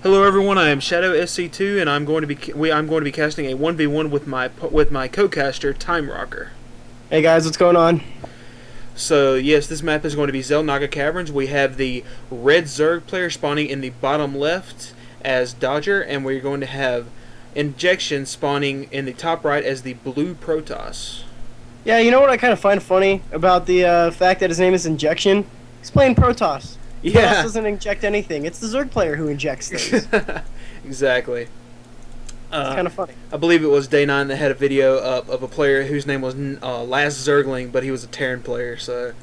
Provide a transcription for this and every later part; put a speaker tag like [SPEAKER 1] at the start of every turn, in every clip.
[SPEAKER 1] Hello everyone, I am Shadow SC2 and I'm going to be casting a 1v1 with my co-caster TimeRocker.
[SPEAKER 2] Hey guys, what's going on?
[SPEAKER 1] So yes, this map is going to be ZvP Caverns. We have the red Zerg player spawning in the bottom left as Dodger, and we're going to have Injection spawning in the top right as the blue Protoss.
[SPEAKER 2] Yeah, you know what I kind of find funny about the fact that his name is Injection? He's playing Protoss.
[SPEAKER 1] Yeah.
[SPEAKER 2] Protoss doesn't inject anything. It's the Zerg player who injects things.
[SPEAKER 1] Exactly.
[SPEAKER 2] It's kind of funny.
[SPEAKER 1] I believe it was Day 9 that had a video of a player whose name was Last Zergling, but he was a Terran player, so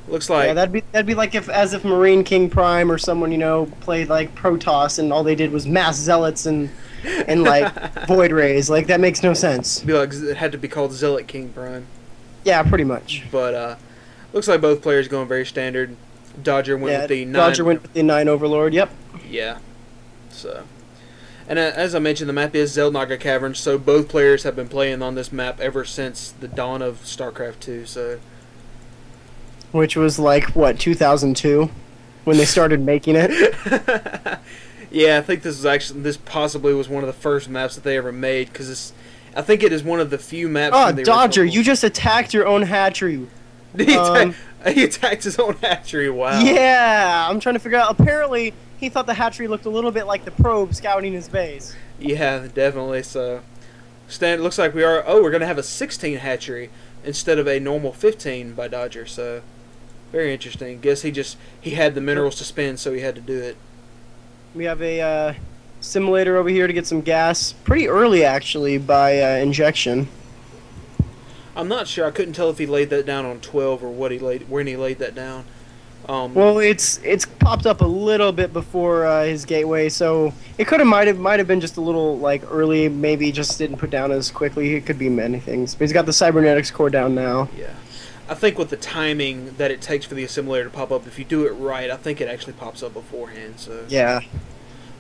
[SPEAKER 1] looks like...
[SPEAKER 2] Yeah, that'd be like if Marine King Prime or someone, you know, played like Protoss and all they did was mass zealots and like void rays. Like, that makes no sense.
[SPEAKER 1] Be like, it had to be called Zealot King Prime.
[SPEAKER 2] Yeah, pretty much.
[SPEAKER 1] But looks like both players going very standard. Dodger went with the 9.
[SPEAKER 2] Dodger went with the 9 Overlord, yep.
[SPEAKER 1] Yeah. So, and as I mentioned, the map is ZvP Caverns, so both players have been playing on this map ever since the dawn of StarCraft 2, so...
[SPEAKER 2] Which was like, what, 2002? When they started making it?
[SPEAKER 1] Yeah, I think this possibly was one of the first maps that they ever made, because I think it is one of the few maps...
[SPEAKER 2] Oh, Dodger, you just attacked your own hatchery.
[SPEAKER 1] He attacked his own hatchery, wow.
[SPEAKER 2] Yeah, I'm trying to figure out. Apparently, he thought the hatchery looked a little bit like the probe scouting his base.
[SPEAKER 1] Yeah, definitely, so... looks like we're going to have a 16 hatchery instead of a normal 15 by Dodger, so... Very interesting. Guess he had the minerals to spend, so he had to do it.
[SPEAKER 2] We have a simulator over here to get some gas. Pretty early, actually, by Injection.
[SPEAKER 1] I'm not sure. I couldn't tell if he laid that down on 12 or when he laid that down.
[SPEAKER 2] Well, it's popped up a little bit before his gateway, so it might have been just a little like early. Maybe just didn't put down as quickly. It could be many things. But he's got the cybernetics core down now.
[SPEAKER 1] Yeah, I think with the timing that it takes for the assimilator to pop up, if you do it right, I think it actually pops up beforehand. So
[SPEAKER 2] yeah.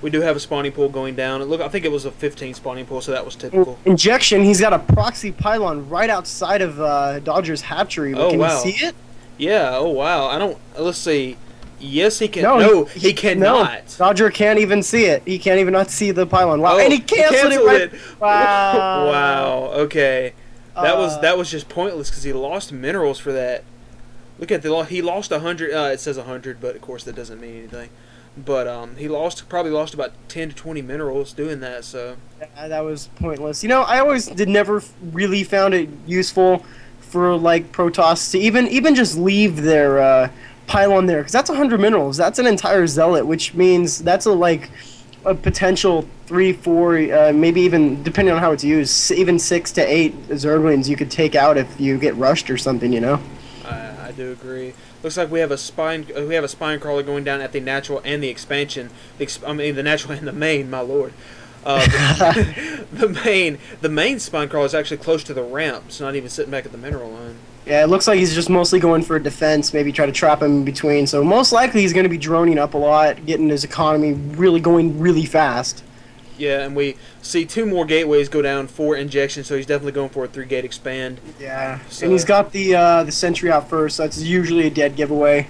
[SPEAKER 2] We
[SPEAKER 1] do have a spawning pool going down. Look, I think it was a 15 spawning pool, so that was typical.
[SPEAKER 2] Injection, he's got a proxy pylon right outside of Dodger's hatchery.
[SPEAKER 1] Oh,
[SPEAKER 2] can
[SPEAKER 1] wow.
[SPEAKER 2] you see it?
[SPEAKER 1] Yeah, oh wow. Let's see. Yes, he can. No, he cannot.
[SPEAKER 2] No, Dodger can't even see it. He can't even not see the pylon. Wow,
[SPEAKER 1] oh,
[SPEAKER 2] and he canceled it right. Wow.
[SPEAKER 1] Wow, okay. That was just pointless because he lost minerals for that. Look at he lost 100. It says 100, but of course that doesn't mean anything. But he probably lost about 10 to 20 minerals doing that. So
[SPEAKER 2] yeah, that was pointless. You know, I always never really found it useful for like Protoss to even just leave their pylon there, because that's 100 minerals. That's an entire zealot, which means that's a potential 3, 4, maybe even depending on how it's used, even 6 to 8 Zerglings you could take out if you get rushed or something. You know.
[SPEAKER 1] I do agree. Looks like we have a spine crawler going down at the natural and the expansion. The natural and the main. My lord. The main spine crawler is actually close to the ramp. It's not even sitting back at the mineral line.
[SPEAKER 2] Yeah, it looks like he's just mostly going for defense. Maybe try to trap him in between. So most likely he's going to be droning up a lot, getting his economy going really fast.
[SPEAKER 1] Yeah, and we see 2 more gateways go down for Injection, so he's definitely going for a 3-gate expand.
[SPEAKER 2] Yeah, so, and he's got the sentry out first, so that's usually a dead giveaway.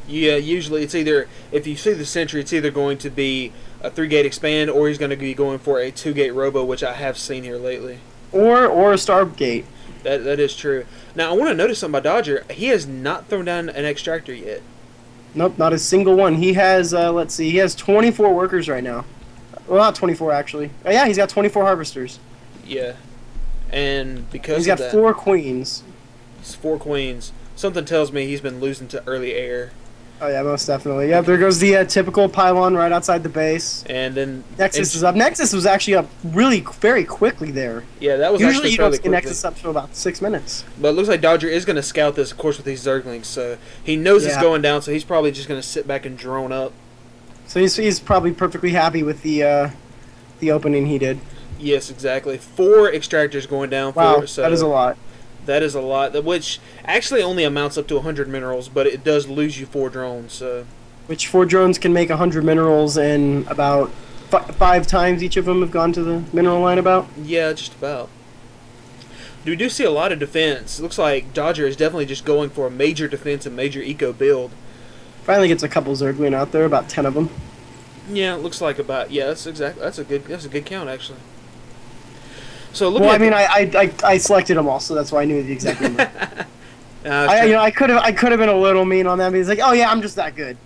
[SPEAKER 1] Yeah, usually it's either, if you see the sentry, it's either going to be a 3-gate expand, or he's going to be going for a 2-gate robo, which I have seen here lately.
[SPEAKER 2] Or a Stargate.
[SPEAKER 1] That is true. Now, I want to notice something about Dodger. He has not thrown down an extractor yet.
[SPEAKER 2] Nope, not a single one. He has, let's see, he has 24 workers right now. Well, not 24, actually. Oh, yeah, he's got 24 harvesters.
[SPEAKER 1] Yeah. And because
[SPEAKER 2] he's got 4 queens.
[SPEAKER 1] He's 4 queens. Something tells me he's been losing to early air.
[SPEAKER 2] Oh, yeah, most definitely. Yeah, there goes the typical pylon right outside the base.
[SPEAKER 1] And then...
[SPEAKER 2] Nexus is up. Nexus was actually up really very quickly there.
[SPEAKER 1] Yeah, that was
[SPEAKER 2] usually
[SPEAKER 1] actually
[SPEAKER 2] you
[SPEAKER 1] fairly
[SPEAKER 2] don't see Nexus up to about 6 minutes.
[SPEAKER 1] But it looks like Dodger is going to scout this, of course, with these Zerglings. So he knows it's going down, so he's probably just going to sit back and drone up. So
[SPEAKER 2] he's probably perfectly happy with the opening he did.
[SPEAKER 1] Yes, exactly. 4 extractors going down.
[SPEAKER 2] Wow, that is a lot.
[SPEAKER 1] That is a lot, which actually only amounts up to 100 minerals, but it does lose you 4 drones. So.
[SPEAKER 2] Which 4 drones can make 100 minerals, and about 5 times each of them have gone to the mineral line about?
[SPEAKER 1] Yeah, just about. We do see a lot of defense. It looks like Dodger is definitely just going for a major defense and major eco build.
[SPEAKER 2] Finally gets a couple Zergling out there, about 10 of them.
[SPEAKER 1] Yeah, it looks like about. Yeah, that's a good count actually. So looking
[SPEAKER 2] Well, I
[SPEAKER 1] at
[SPEAKER 2] mean, I selected them all, so that's why I knew the exact number.
[SPEAKER 1] the,
[SPEAKER 2] I could have been a little mean on them. He's like, oh yeah, I'm just that good.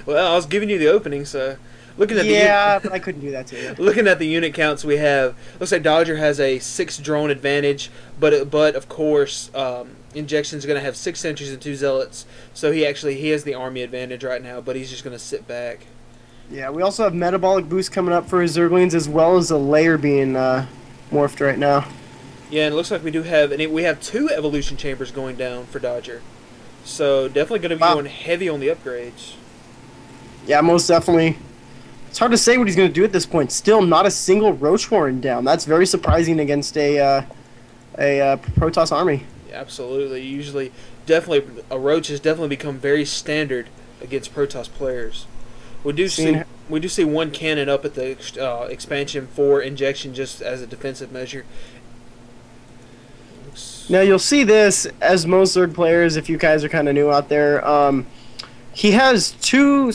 [SPEAKER 1] well, I was giving you the opening, so looking at
[SPEAKER 2] but I couldn't do that to you.
[SPEAKER 1] looking at the unit counts we have, looks like Dodger has a 6 drone advantage, but of course, Injection's going to have 6 sentries and 2 zealots, so he has the army advantage right now, but he's just going to sit back.
[SPEAKER 2] Yeah, we also have metabolic boost coming up for his Zerglings, as well as a layer being morphed right now.
[SPEAKER 1] Yeah, and it looks like we have 2 evolution chambers going down for Dodger, so definitely going to be going heavy on the upgrades.
[SPEAKER 2] Yeah, most definitely. It's hard to say what he's going to do at this point. Still, not a single Roach Horn down. That's very surprising against a Protoss army.
[SPEAKER 1] Yeah, absolutely. Usually, definitely, a Roach has definitely become very standard against Protoss players. We do see one cannon up at the expansion for Injection just as a defensive measure.
[SPEAKER 2] Now you'll see this as most Zerg players, if you guys are kind of new out there. He has 2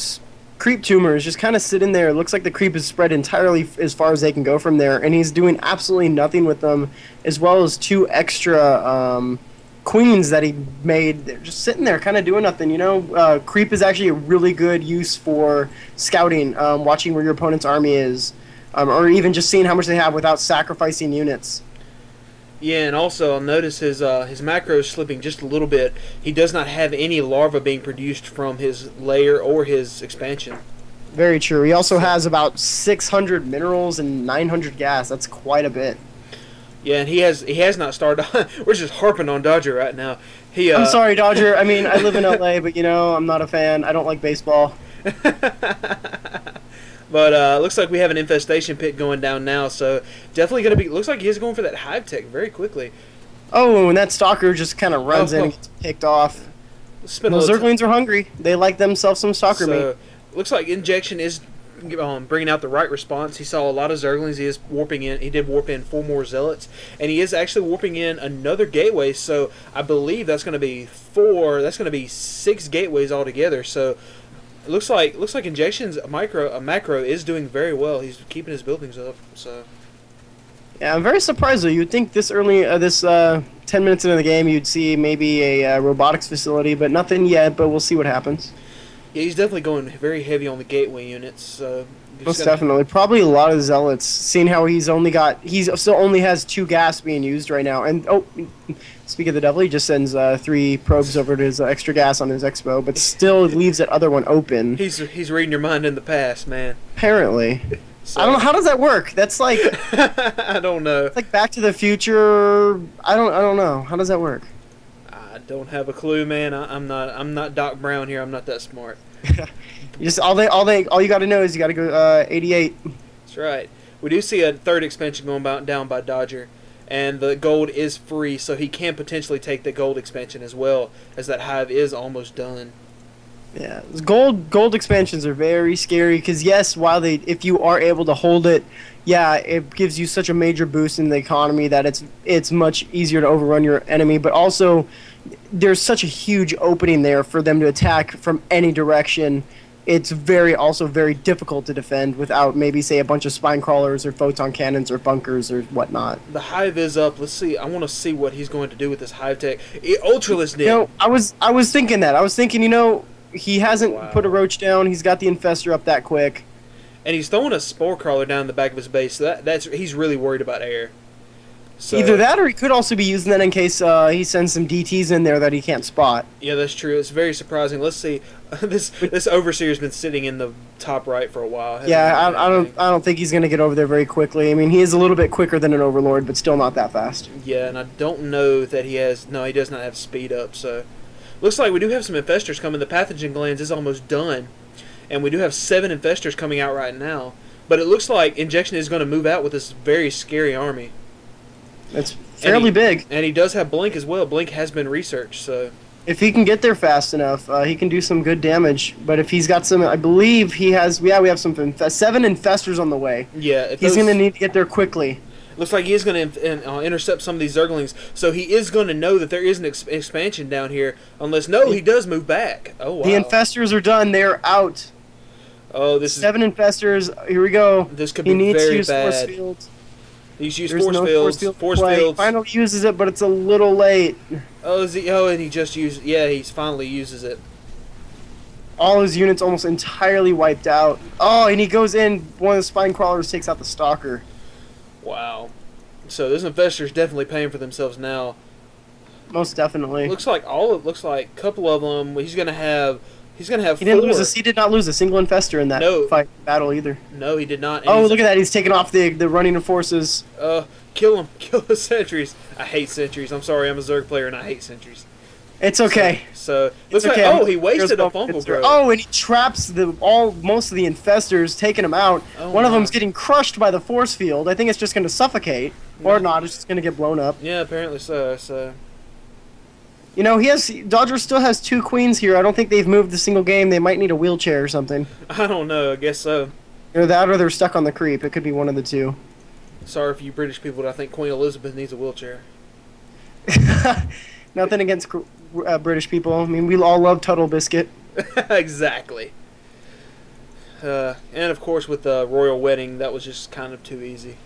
[SPEAKER 2] creep tumors just kind of sitting there. It looks like the creep is spread entirely as far as they can go from there, and he's doing absolutely nothing with them, as well as 2 extra queens that he made. They're just sitting there kind of doing nothing, you know. Creep is actually a really good use for scouting, watching where your opponent's army is, or even just seeing how much they have without sacrificing units.
[SPEAKER 1] Yeah, and also I'll notice his macro is slipping just a little bit. He does not have any larva being produced from his layer or his expansion.
[SPEAKER 2] Very true. He also has about 600 minerals and 900 gas. That's quite a bit.
[SPEAKER 1] Yeah, and he has not started. We're just harping on Dodger right now.
[SPEAKER 2] I'm sorry, Dodger. I mean, I live in LA, but you know, I'm not a fan. I don't like baseball.
[SPEAKER 1] But looks like we have an infestation pit going down now, so definitely going to be. Looks like he's going for that hive tech very quickly.
[SPEAKER 2] Oh, and that stalker just kind of runs in and gets picked off. Those Zerglings are hungry. They like themselves some stalker meat.
[SPEAKER 1] Looks like Injection is bringing out the right response. He saw a lot of Zerglings. He is warping in. He did warp in 4 more zealots, and he is actually warping in another gateway. So I believe that's going to be 4. That's going to be 6 gateways altogether. So. It looks like Injection's macro is doing very well. He's keeping his buildings up. So
[SPEAKER 2] yeah, I'm very surprised though. You'd think this early, 10 minutes into the game, you'd see maybe a robotics facility, but nothing yet. But we'll see what happens.
[SPEAKER 1] Yeah, he's definitely going very heavy on the gateway units. So
[SPEAKER 2] most definitely, probably a lot of zealots. Seeing how he still only has 2 gas being used right now, and speak of the devil, he just sends 3 probes over to his extra gas on his expo, but still leaves that other one open.
[SPEAKER 1] He's reading your mind in the past, man.
[SPEAKER 2] Apparently. So. I don't know, how does that work? That's like
[SPEAKER 1] I don't know.
[SPEAKER 2] It's like Back to the Future. I don't know. How does that work?
[SPEAKER 1] I don't have a clue, man. I'm not Doc Brown here. I'm not that smart.
[SPEAKER 2] All you got to know is you got to go 88.
[SPEAKER 1] That's right. We do see a 3rd expansion going down by Dodger. And the gold is free, so he can potentially take the gold expansion as well, as that hive is almost done.
[SPEAKER 2] Yeah, gold expansions are very scary because yes, if you are able to hold it, yeah, it gives you such a major boost in the economy that it's much easier to overrun your enemy. But also, there's such a huge opening there for them to attack from any direction. It's also very difficult to defend without maybe, say, a bunch of spine crawlers or photon cannons or bunkers or whatnot.
[SPEAKER 1] The hive is up. Let's see. I want to see what he's going to do with this hive tech. Ultralisk did.
[SPEAKER 2] You know, I was thinking that. I was thinking, you know, he hasn't put a roach down. He's got the infestor up that quick.
[SPEAKER 1] And he's throwing a spore crawler down the back of his base. So he's really worried about air. So,
[SPEAKER 2] either that, or he could also be using that in case he sends some DTs in there that he can't spot.
[SPEAKER 1] Yeah, that's true. It's very surprising. Let's see. This overseer's been sitting in the top right for a while.
[SPEAKER 2] Yeah, I don't think he's going to get over there very quickly. I mean, he is a little bit quicker than an overlord, but still not that fast.
[SPEAKER 1] Yeah, and I don't know that he has. No, he does not have speed up. So, looks like we do have some infestors coming. The pathogen glands is almost done, and we do have 7 infestors coming out right now. But it looks like Injection is going to move out with this very scary army.
[SPEAKER 2] It's fairly big.
[SPEAKER 1] And he does have Blink as well. Blink has been researched, so...
[SPEAKER 2] If he can get there fast enough, he can do some good damage. But if he's got some... I believe he has... Yeah, we have some... 7 infestors on the way.
[SPEAKER 1] Yeah.
[SPEAKER 2] He's going to need to get there quickly.
[SPEAKER 1] Looks like he is going to intercept some of these Zerglings. So he is going to know that there is an expansion down here. Unless... No, he does move back. Oh, wow.
[SPEAKER 2] The infestors are done. They're out.
[SPEAKER 1] Oh, this
[SPEAKER 2] 7 infestors. Here we go.
[SPEAKER 1] This could
[SPEAKER 2] He
[SPEAKER 1] be
[SPEAKER 2] needs to
[SPEAKER 1] very
[SPEAKER 2] use force
[SPEAKER 1] bad.
[SPEAKER 2] fields.
[SPEAKER 1] He's used
[SPEAKER 2] There's
[SPEAKER 1] force
[SPEAKER 2] no
[SPEAKER 1] fields.
[SPEAKER 2] force field. Finally uses it, but it's a little late.
[SPEAKER 1] Oh, is he? Oh, and he just used. Yeah, he finally uses it.
[SPEAKER 2] All his units almost entirely wiped out. Oh, and he goes in. One of the spine crawlers takes out the stalker.
[SPEAKER 1] Wow. So this infestor's definitely paying for themselves now.
[SPEAKER 2] Most definitely.
[SPEAKER 1] Looks like a couple of them. He's gonna have. He
[SPEAKER 2] didn't
[SPEAKER 1] 4.
[SPEAKER 2] lose. He did not lose a single infestor in that battle either.
[SPEAKER 1] No, he did not. And
[SPEAKER 2] oh, look at that! He's taking off the running forces.
[SPEAKER 1] Kill him! Kill the sentries! I hate sentries. I'm sorry, I'm a Zerg player and I hate sentries.
[SPEAKER 2] It's okay.
[SPEAKER 1] So looks like he wasted a fungal growth.
[SPEAKER 2] Oh, and he traps most of the infestors, taking them out. One of them's getting crushed by the force field. I think it's just going to suffocate, or not. It's just going to get blown up.
[SPEAKER 1] Yeah, apparently so. So.
[SPEAKER 2] You know, Dodger still has 2 queens here. I don't think they've moved a single game. They might need a wheelchair or something.
[SPEAKER 1] I don't know. I guess so.
[SPEAKER 2] Either that or they're stuck on the creep. It could be one of the two.
[SPEAKER 1] Sorry for you British people, but I think Queen Elizabeth needs a wheelchair.
[SPEAKER 2] Nothing against British people. I mean, we all love Tuttle Biscuit.
[SPEAKER 1] Exactly. And of course, with the royal wedding, that was just kind of too easy.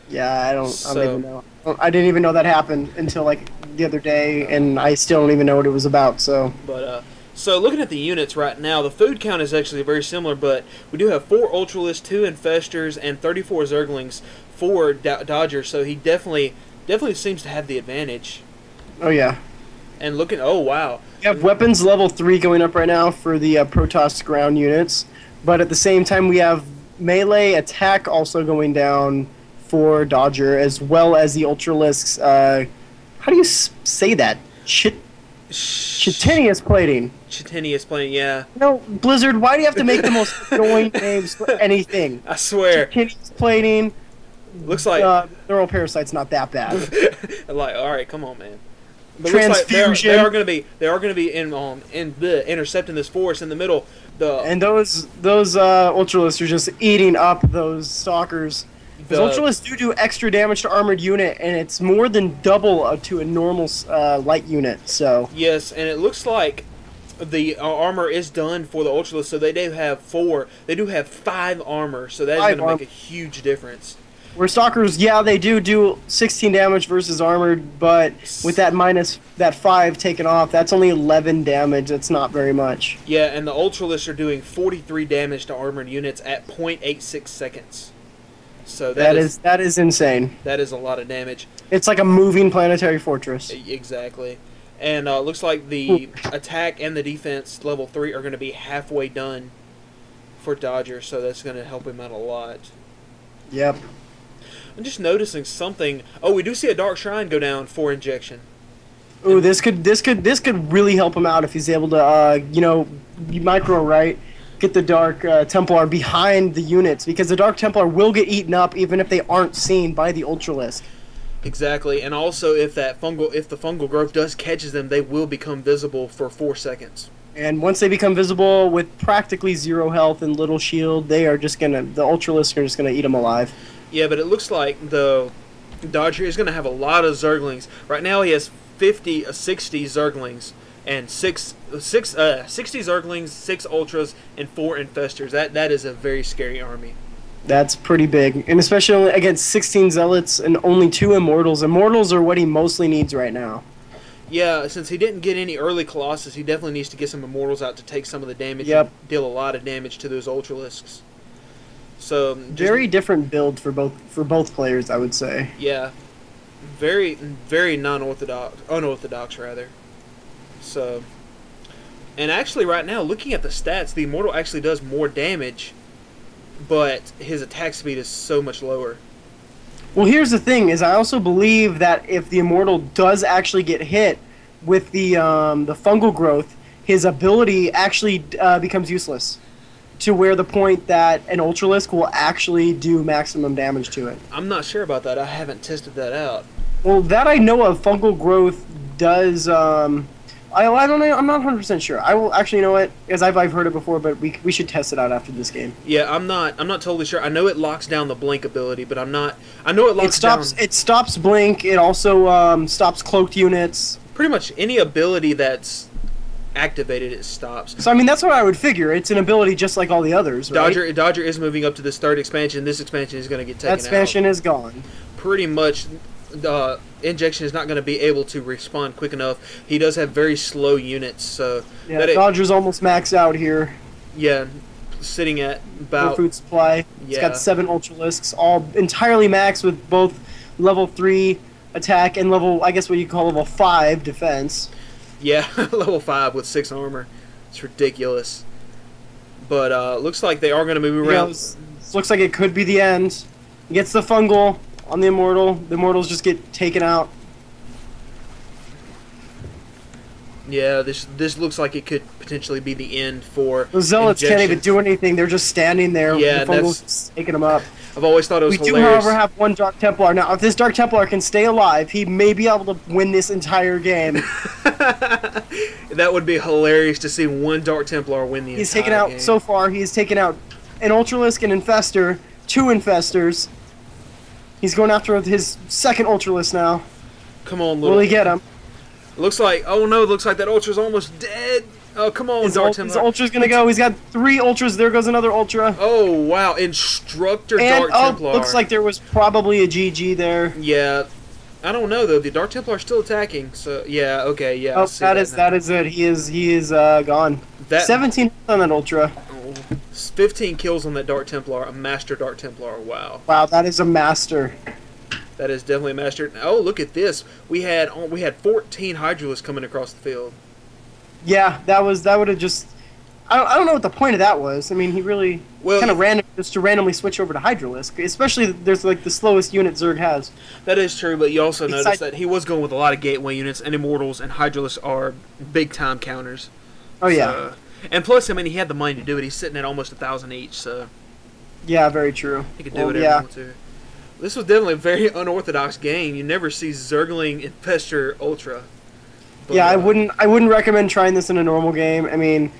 [SPEAKER 2] Yeah, I don't even know. I didn't even know that happened until like the other day, and I still don't even know what it was about. So.
[SPEAKER 1] But so looking at the units right now, the food count is actually very similar, but we do have 4 Ultralisks, 2 Infestors, and 34 Zerglings for Dodger. So he definitely seems to have the advantage.
[SPEAKER 2] Oh yeah.
[SPEAKER 1] And oh wow.
[SPEAKER 2] We have weapons level 3 going up right now for the Protoss ground units, but at the same time we have melee attack also going down for Dodger, as well as the Ultralisks. How do you say that? Chitinous plating.
[SPEAKER 1] Chitinous plating, yeah.
[SPEAKER 2] No, Blizzard, why do you have to make the most annoying names for anything?
[SPEAKER 1] I swear.
[SPEAKER 2] Chitinous plating.
[SPEAKER 1] Looks like
[SPEAKER 2] neural parasite's not that bad.
[SPEAKER 1] Like, all right, come on, man. But
[SPEAKER 2] Transfusion.
[SPEAKER 1] Like they are going to be intercepting this force in the middle.
[SPEAKER 2] And those Ultralisks are just eating up those stalkers. Because Ultralisks do extra damage to armored unit, and it's more than double to a normal light unit. So
[SPEAKER 1] yes, and it looks like the armor is done for the Ultralisks. So they do have 4. They do have 5 armor. So that is going to make a huge difference.
[SPEAKER 2] Where stalkers, yeah, they do 16 damage versus armored, but with that 5 taken off, that's only 11 damage. That's not very much.
[SPEAKER 1] Yeah, and the Ultralisks are doing 43 damage to armored units at 0.86 seconds. So that is
[SPEAKER 2] insane.
[SPEAKER 1] That is a lot of damage.
[SPEAKER 2] It's like a moving planetary fortress.
[SPEAKER 1] Exactly. And looks like the attack and the defense level 3 are going to be halfway done for Dodger, so that's going to help him out a lot.
[SPEAKER 2] Yep.
[SPEAKER 1] I'm just noticing something. Oh, we do see a Dark Shrine go down for injection.
[SPEAKER 2] Ooh, this could really help him out if he's able to micro right. Get the Dark Templar behind the units, because the Dark Templar will get eaten up even if they aren't seen by the Ultralisk.
[SPEAKER 1] Exactly, and also if the fungal growth does catches them, they will become visible for 4 seconds.
[SPEAKER 2] And once they become visible with practically 0 health and little shield, the Ultralisk are just gonna eat them alive.
[SPEAKER 1] Yeah, but it looks like the Dodger is gonna have a lot of Zerglings. Right now he has 60 Zerglings. And 60 Zerglings, 6 Ultras, and 4 Infestors. That is a very scary army.
[SPEAKER 2] That's pretty big. And especially against 16 Zealots and only 2 Immortals. Immortals are what he mostly needs right now.
[SPEAKER 1] Yeah, since he didn't get any early Colossus, he definitely needs to get some Immortals out to take some of the damage and deal a lot of damage to those Ultralisks. So
[SPEAKER 2] very different build for both players, I would say.
[SPEAKER 1] Yeah. Very, very unorthodox rather. So, and actually right now, looking at the stats, the Immortal actually does more damage, but his attack speed is so much lower.
[SPEAKER 2] Well, here's the thing, is I also believe that if the Immortal does actually get hit with the fungal growth, his ability actually becomes useless, to where the point that an Ultralisk will actually do maximum damage to it.
[SPEAKER 1] I'm not sure about that. I haven't tested that out.
[SPEAKER 2] Well, that I know of, fungal growth does... I don't know. I'm not 100% sure. I will actually know it, because I've heard it before, but we should test it out after this game.
[SPEAKER 1] Yeah, I'm not totally sure. I know it locks down the blink ability, but I'm not. I know it locks down.
[SPEAKER 2] It stops blink. It also stops cloaked units.
[SPEAKER 1] Pretty much any ability that's activated, it stops.
[SPEAKER 2] So I mean, that's what I would figure. It's an ability just like all the others, right?
[SPEAKER 1] Dodger is moving up to this third expansion. This expansion is going to get taken out.
[SPEAKER 2] That expansion is gone.
[SPEAKER 1] Pretty much, Injection is not going to be able to respond quick enough. He does have very slow units, so
[SPEAKER 2] yeah, Dodger's almost maxed out here.
[SPEAKER 1] Yeah, sitting at about
[SPEAKER 2] food supply.
[SPEAKER 1] Yeah.
[SPEAKER 2] It's got 7 Ultralisks, all entirely maxed with both level 3 attack and level, I guess what you call level 5 defense.
[SPEAKER 1] Yeah, level 5 with 6 armor. It's ridiculous. But looks like they are going to move around.
[SPEAKER 2] Looks like it could be the end. He gets the fungal on the Immortal. The Immortals just get taken out.
[SPEAKER 1] Yeah, this looks like it could potentially be the end for
[SPEAKER 2] the Zealots can't even do anything. They're just standing there.
[SPEAKER 1] Yeah,
[SPEAKER 2] the fungal's just taking them up.
[SPEAKER 1] I've always thought it was hilarious.
[SPEAKER 2] We do, however, have one Dark Templar. Now, if this Dark Templar can stay alive, he may be able to win this entire game.
[SPEAKER 1] That would be hilarious to see one Dark Templar win the entire
[SPEAKER 2] taken out,
[SPEAKER 1] game.
[SPEAKER 2] So far, he's taken out an Ultralisk, an Infestor, 2 Infestors. He's going after his second Ultralisk now.
[SPEAKER 1] Come on, little...
[SPEAKER 2] Will he get him?
[SPEAKER 1] Looks like... Oh, no, looks like that Ultra's almost dead. Oh, come on, Dark Templar.
[SPEAKER 2] His Ultra's going to go. He's got 3 Ultras. There goes another Ultra.
[SPEAKER 1] Oh, wow. Instructor Dark Templar.
[SPEAKER 2] Looks like there was probably a GG there.
[SPEAKER 1] Yeah. I don't know, though. The Dark Templar is still attacking. So, yeah, okay, yeah.
[SPEAKER 2] Oh, that is it. He is gone. 17 on that Ultra.
[SPEAKER 1] 15 kills on that Dark Templar. A Master Dark Templar. Wow.
[SPEAKER 2] Wow, that is a Master.
[SPEAKER 1] That is definitely a Master. Oh, look at this. We had 14 Hydralisks coming across the field.
[SPEAKER 2] Yeah, that would have just... I don't know what the point of that was. I mean, he really kind of just to randomly switch over to Hydralisk, especially there's like the slowest unit Zerg has.
[SPEAKER 1] That is true, but you also notice that he was going with a lot of gateway units, and Immortals and Hydralisks are big time counters.
[SPEAKER 2] Oh yeah,
[SPEAKER 1] and plus, I mean, he had the money to do it. He's sitting at almost 1,000 each, so
[SPEAKER 2] yeah, very true.
[SPEAKER 1] He could do whatever he wanted to. This was definitely a very unorthodox game. You never see Zergling Infestor Ultra. But,
[SPEAKER 2] yeah, I wouldn't recommend trying this in a normal game. I mean,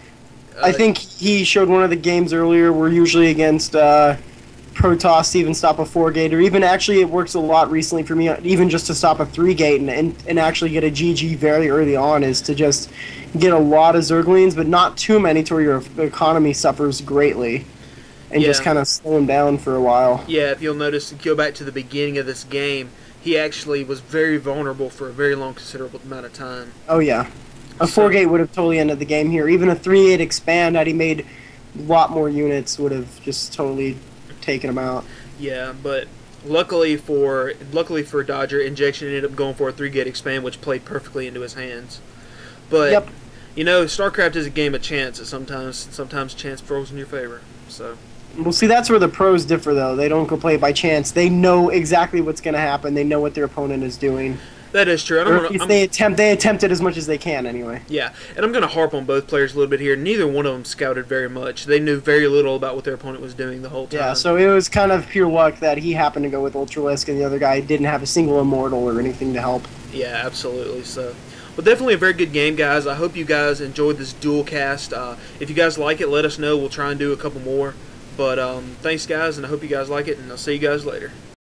[SPEAKER 2] I think he showed one of the games earlier. We're usually against Protoss to even stop a 4-gate, or even actually it works a lot recently for me, even just to stop a 3-gate and actually get a GG very early on, is to just get a lot of Zerglings, but not too many to where your economy suffers greatly, and just kind of slow him down for a while.
[SPEAKER 1] Yeah, if you'll notice, go back to the beginning of this game, he actually was very vulnerable for a very long, considerable amount of time.
[SPEAKER 2] Oh yeah. A 4-gate would have totally ended the game here. Even a 3-8 expand, had he made a lot more units, would have just totally taken him out.
[SPEAKER 1] Yeah, but luckily for Dodger, Injection ended up going for a 3-gate expand, which played perfectly into his hands. But you know, StarCraft is a game of chance. Sometimes chance throws in your favor. So.
[SPEAKER 2] Well, see, that's where the pros differ, though. They don't go play it by chance. They know exactly what's going to happen. They know what their opponent is doing.
[SPEAKER 1] That is true.
[SPEAKER 2] They attempt it as much as they can, anyway.
[SPEAKER 1] Yeah, and I'm going to harp on both players a little bit here. Neither one of them scouted very much. They knew very little about what their opponent was doing the whole time.
[SPEAKER 2] Yeah, so it was kind of pure luck that he happened to go with Ultralisk and the other guy didn't have a single Immortal or anything to help.
[SPEAKER 1] Yeah, absolutely. So, well, definitely a very good game, guys. I hope you guys enjoyed this dual cast. If you guys like it, let us know. We'll try and do a couple more. But thanks, guys, and I hope you guys like it, and I'll see you guys later.